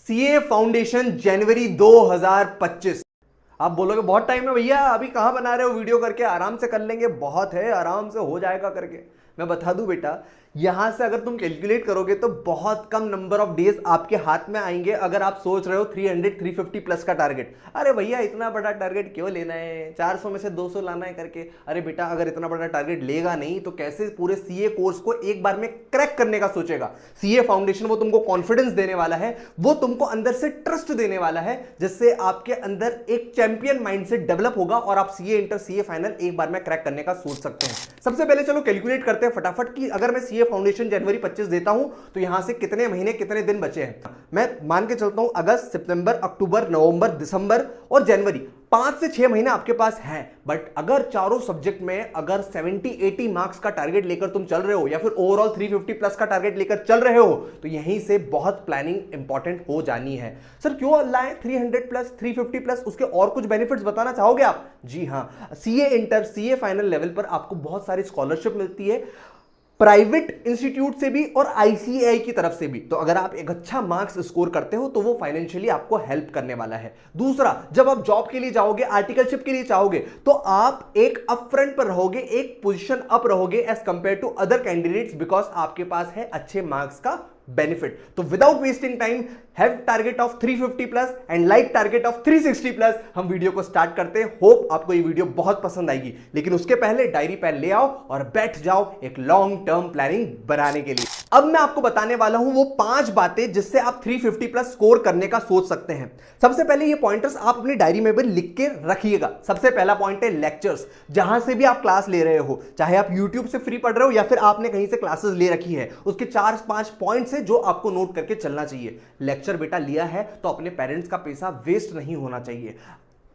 CA foundation जनवरी 2025। आप बोलोगे बहुत टाइम है भैया, अभी कहां बना रहे हो वीडियो करके, आराम से कर लेंगे। बहुत है, आराम से हो जाएगा करके। मैं बता दूं बेटा, यहां से अगर तुम कैलकुलेट करोगे तो बहुत कम नंबर ऑफ डेज आपके हाथ में आएंगे। अगर आप सोच रहे हो 300 350 प्लस का टारगेट, अरे भैया इतना बड़ा टारगेट क्यों लेना है, 400 में से 200 लाना है करके। अरे बेटा, अगर इतना बड़ा टारगेट लेगा नहीं तो कैसे पूरे सीए कोर्स को एक बार में क्रैक करने का सोचेगा। सीए फाउंडेशन वो तुमको कॉन्फिडेंस देने वाला है, वो तुमको अंदर से ट्रस्ट देने वाला है, जिससे आपके अंदर एक चैंपियन माइंडसेट डेवलप होगा और आप सीए इंटर सीए फाइनल एक बार में क्रैक करने का सोच सकते हैं। सबसे पहले चलो कैलकुलेट करते हैं फटाफट कि अगर मैं सीए फाउंडेशन जनवरी 25 देता हूं तो यहां से कितने महीने कितने दिन बचे हैं। मैं मान के चलता हूं अगस्त, सितंबर, अक्टूबर, नवंबर, दिसंबर और जनवरी, 5 से 6 महीने आपके पास हैं। बट अगर चारों सब्जेक्ट में अगर 70-80 मार्क्स का टारगेट लेकर तुम चल रहे हो या फिर ओवरऑल 350 प्लस का टारगेट लेकर चल रहे हो तो यहीं से बहुत प्लानिंग इंपॉर्टेंट हो जानी है। सर क्यों लाए 300 प्लस 350 प्लस, उसके और कुछ बेनिफिट्स बताना चाहोगे आप? जी हां, CA inter CA final level पर आपको बहुत सारी स्कॉलरशिप मिलती है, प्राइवेट इंस्टीट्यूट से भी और आईसीएआई की तरफ से भी। तो अगर आप एक अच्छा मार्क्स स्कोर करते हो तो वो फाइनेंशियली आपको हेल्प करने वाला है। दूसरा, जब आप जॉब के लिए जाओगे, आर्टिकलशिप के लिए चाहोगे तो आप एक अप फ्रंट पर रहोगे, एक पोजीशन अप रहोगे as compare to other candidates, because आपके पास है अच्छे मार्क्स का बेनिफिट। तो without wasting time, have target of 350 plus and like target of 360 plus. हम वीडियो को स्टार्ट करते हैं। होप आपको ये वीडियो बहुत पसंद आएगी, लेकिन उसके पहले डायरी पेन ले आओ और बैठ जाओ एक लॉन्ग टर्म प्लानिंग बनाने के लिए। अब मैं आपको बताने वाला हूं वो 5 बातें जिससे आप 350 प्लस स्कोर करने का सोच सकते हैं। सबसे पहले ये पॉइंटर्स आप अपनी डायरी में भी लिख के रखिएगा। सबसे पहला पॉइंट है लेक्चर्स। जहां से भी आप क्लास ले रहे हो, चाहे आप यूट्यूब से फ्री पढ़ रहे हो या फिर आपने कहीं से क्लासेस ले रखी है, उसके 4-5 पॉइंट्स है जो आपको नोट करके चलना चाहिए। लेक्चर बेटा लिया है तो अपने पेरेंट्स का पैसा वेस्ट नहीं होना चाहिए।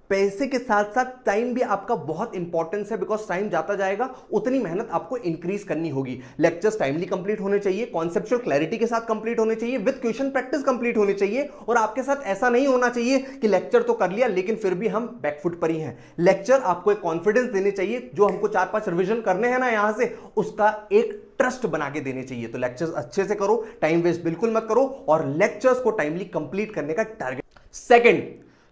पैसे के साथ साथ टाइम भी आपका बहुत इंपॉर्टेंस है, बिकॉज टाइम जाता जाएगा उतनी मेहनत आपको इंक्रीज करनी होगी। लेक्चर्स टाइमली कंप्लीट होने चाहिए, कॉन्सेप्चुअल क्लैरिटी के साथ कंप्लीट होने चाहिए, विद क्वेश्चन प्रैक्टिस कंप्लीट होनी चाहिए। और आपके साथ ऐसा नहीं होना चाहिए कि लेक्चर तो कर लिया लेकिन फिर भी हम बैकफुट पर ही हैं। लेक्चर आपको एक कॉन्फिडेंस देने चाहिए, जो हमको 4-5 रिविजन करने हैं ना यहां से, उसका एक ट्रस्ट बना के देने चाहिए। तो लेक्चर्स अच्छे से करो, टाइम वेस्ट बिल्कुल मत करो और लेक्चर्स को टाइमली कंप्लीट करने का target. Second,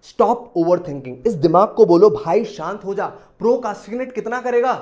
stop over thinking. इस दिमाग को बोलो भाई शांत हो जा। प्रोकास्टिनेट कितना करेगा?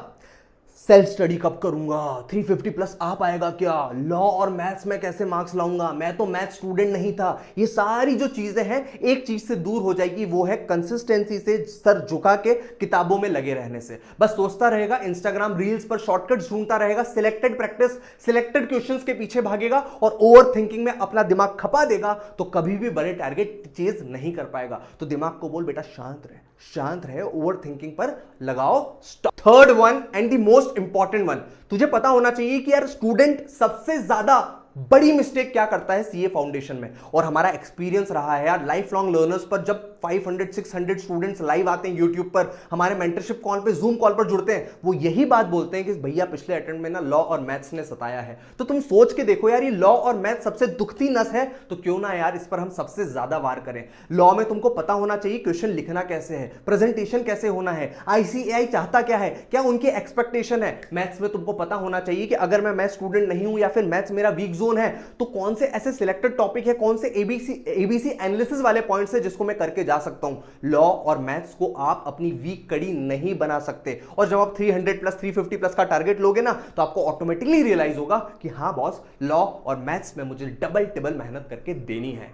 सेल्फ स्टडी कब करूंगा, 350 प्लस आ पाएगा क्या, लॉ और मैथ्स में कैसे मार्क्स लाऊंगा, मैं तो मैथ स्टूडेंट नहीं था। ये सारी जो चीजें हैं एक चीज से दूर हो जाएगी, वो है कंसिस्टेंसी से, सर झुका के किताबों में लगे रहने से। बस सोचता रहेगा, इंस्टाग्राम रील्स पर शॉर्टकट्स ढूंढता रहेगा, सिलेक्टेड प्रैक्टिस, सिलेक्टेड क्वेश्चंस के पीछे भागेगा और ओवर थिंकिंग में अपना दिमाग खपा देगा तो कभी भी बड़े टारगेट चेज नहीं कर पाएगा। तो दिमाग को बोल बेटा शांत रहे, शांत रहे, ओवर थिंकिंग पर लगाओ stop. Third one and the most important one, तुझे पता होना चाहिए कि यार स्टूडेंट सबसे ज्यादा बड़ी मिस्टेक क्या करता है सीए फाउंडेशन में। और हमारा एक्सपीरियंस रहा है यार लाइफ लॉन्ग लर्नर्स पर, जब 500-600 स्टूडेंट्स लाइव आते हैं यूट्यूब पर, हमारे मेंटरशिप कॉल पे, जूम कॉल पर जुड़ते हैं, वो यही बात बोलते हैं कि भैया पिछले अटेम्प्ट में ना लॉ और मैथ्स ने सताया है। तो तुम सोच के देखो यार, ये लॉ और मैथ्स सबसे दुखती नस है, तो क्यों ना यार इस पर हम सबसे ज्यादा वार करें। लॉ में तुमको पता होना चाहिए क्वेश्चन लिखना कैसे है, प्रेजेंटेशन कैसे होना है, आईसीएआई चाहता क्या है, क्या उनकी एक्सपेक्टेशन है। मैथ्स में तुमको पता होना चाहिए कि अगर मैं मैथ्स स्टूडेंट नहीं हूं या फिर मैथ्स मेरा वीक जोन है तो कौन से ऐसे सिलेक्टेड टॉपिक है, कौन से एबीसी एनालिसिस वाले पॉइंट्स है जिसको मैं करके जा सकता हूं। लॉ और मैथ्स को आप अपनी वीक कड़ी नहीं बना सकते। और जब आप 300 प्लस 350 प्लस का टारगेट लोगे ना तो आपको ऑटोमेटिकली रियलाइज होगा कि हां बॉस, लॉ और मैथ्स में मुझे डबल टिबल मेहनत करके देनी है।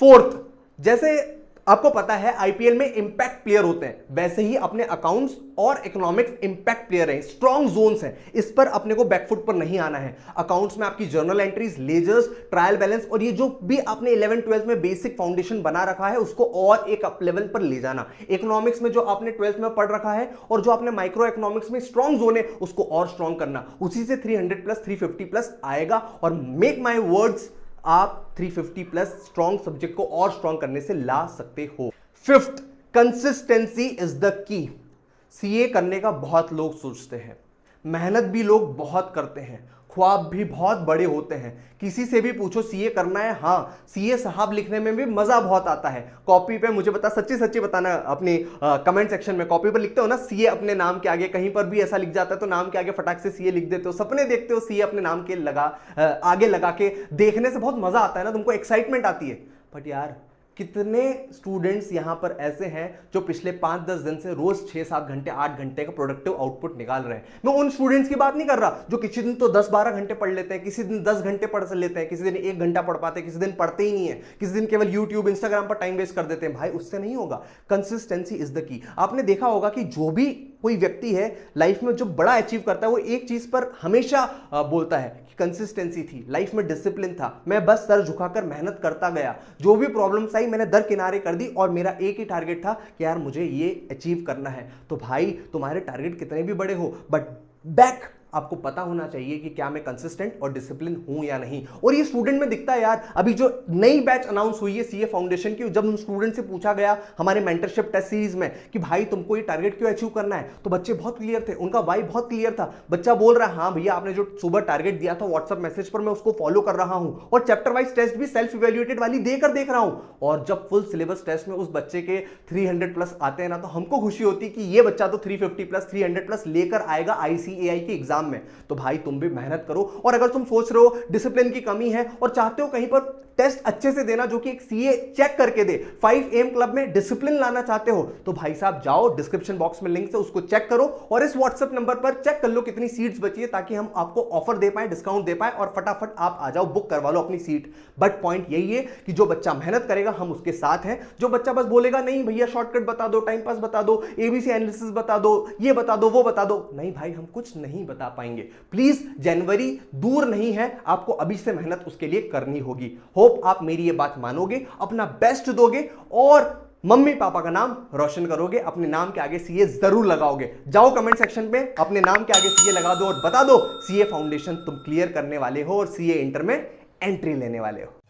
फोर्थ, जैसे आपको पता है आईपीएल में इंपैक्ट प्लेयर होते हैं, वैसे ही अपने अकाउंट्स और इकोनॉमिक्स इंपैक्ट प्लेयर हैं, स्ट्रॉन्ग जोन्स हैं। इस पर अपने को बैकफुट पर नहीं आना है। अकाउंट्स में आपकी journal entries, ledgers, trial balance और ये जो भी आपने 11-12 में बेसिक फाउंडेशन बना रखा है उसको और एक अप लेवल पर ले जाना। इकोनॉमिक्स में जो आपने 12th में पढ़ रखा है और जो आपने माइक्रो इकोनॉमिक्स में स्ट्रॉन्ग जोन है उसको और स्ट्रॉन्ग करना। उसी से 300 प्लस 350 प्लस आएगा। और मेक माई वर्ड्स, आप 350 प्लस स्ट्रॉन्ग सब्जेक्ट को और स्ट्रॉन्ग करने से ला सकते हो। Fifth, consistency is the key. CA करने का बहुत लोग सोचते हैं, मेहनत भी लोग बहुत करते हैं, ख्वाब भी बहुत बड़े होते हैं। किसी से भी पूछो सीए करना है, हाँ सीए साहब लिखने में भी मजा बहुत आता है। कॉपी पे मुझे बता, सच्ची सच्ची बताना अपनी कमेंट सेक्शन में, कॉपी पर लिखते हो ना सीए अपने नाम के आगे, कहीं पर भी ऐसा लिख जाता है तो नाम के आगे फटाक से सीए लिख देते हो। सपने देखते हो सीए अपने नाम के आगे लगा के, देखने से बहुत मजा आता है ना, तुमको एक्साइटमेंट आती है। बट यार कितने स्टूडेंट्स यहां पर ऐसे हैं जो पिछले 5-10 दिन से रोज 6-7 घंटे 8 घंटे का प्रोडक्टिव आउटपुट निकाल रहे हैं। मैं उन स्टूडेंट्स की बात नहीं कर रहा जो किसी दिन तो 10-12 घंटे पढ़ लेते हैं, किसी दिन 10 घंटे पढ़ लेते हैं, किसी दिन 1 घंटा पढ़ पाते हैं, किसी दिन पढ़ते ही नहीं है, किसी दिन केवल यूट्यूब इंस्टाग्राम पर टाइम वेस्ट कर देते हैं। भाई उससे नहीं होगा, कंसिस्टेंसी इज द की। आपने देखा होगा कि जो भी कोई व्यक्ति है लाइफ में जो बड़ा अचीव करता है वो एक चीज पर हमेशा बोलता है कि कंसिस्टेंसी थी, लाइफ में डिसिप्लिन था, मैं बस सर झुकाकर मेहनत करता गया, जो भी प्रॉब्लम्स आई मैंने दरकिनारे कर दी और मेरा एक ही टारगेट था कि यार मुझे ये अचीव करना है। तो भाई तुम्हारे टारगेट कितने भी बड़े हो बट बैक आपको पता होना चाहिए कि क्या मैं कंसिस्टेंट और डिसिप्लिन हूं या नहीं। और ये स्टूडेंट में दिखता है यार। अभी जो नई बैच अनाउंस हुई है सीए फाउंडेशन की, जब उन स्टूडेंट से पूछा गया हमारे मेंटरशिप टेस्ट सीरीज में कि भाई तुमको ये टारगेट क्यों अचीव करना है, तो बच्चे बहुत क्लियर थे, उनका वाई बहुत क्लियर था। बच्चा बोल रहा है हाँ भैया आपने जो सुबह टारगेट दिया था व्हाट्सएप मैसेज पर मैं उसको फॉलो कर रहा हूं और चैप्टर वाइज टेस्ट भी सेल्फ इवेल्युएटेड वाली देकर देख रहा हूं। और जब फुल सिलेबस टेस्ट में उस बच्चे के 300 प्लस आते हैं ना, तो हमको खुशी होती है कि ये बच्चा तो 350 प्लस 300 प्लस लेकर आएगा ICAI के एग्जाम में। तो भाई तुम भी मेहनत करो। और अगर तुम सोच रहे हो डिसिप्लिन की कमी है और चाहते हो कहीं पर टेस्ट अच्छे से देना जो कि एक सीए चेक करके दे, 5am क्लब में डिसिप्लिन लाना चाहते हो, तो भाई साहब जाओ डिस्क्रिप्शन बॉक्स में लिंक से उसको चेक करो और इस व्हाट्सएप नंबर पर चेक कर लो कितनी सीट्स बची है, ताकि हम आपको ऑफर दे पाए, डिस्काउंट दे पाए और फटाफट आप आ जाओ, बुक करवा लो अपनी सीट। बट पॉइंट यही है कि जो बच्चा मेहनत करेगा हम उसके साथ हैं। जो बच्चा बस बोलेगा नहीं भैया शॉर्टकट बता दो, टाइम पास बता दो, एबीसी एनालिसिस बता दो, ये बता दो, वो बता दो, नहीं भाई हम कुछ नहीं बता पाएंगे। प्लीज जनवरी दूर नहीं है, आपको अभी से मेहनत उसके लिए करनी होगी। होप आप मेरी ये बात मानोगे, अपना बेस्ट दोगे और मम्मी पापा का नाम रोशन करोगे, अपने नाम के आगे सीए जरूर लगाओगे। जाओ कमेंट सेक्शन पे अपने नाम के आगे सीए लगा दो और बता दो सीए फाउंडेशन तुम क्लियर करने वाले हो और सीए इंटर में एंट्री लेने वाले हो।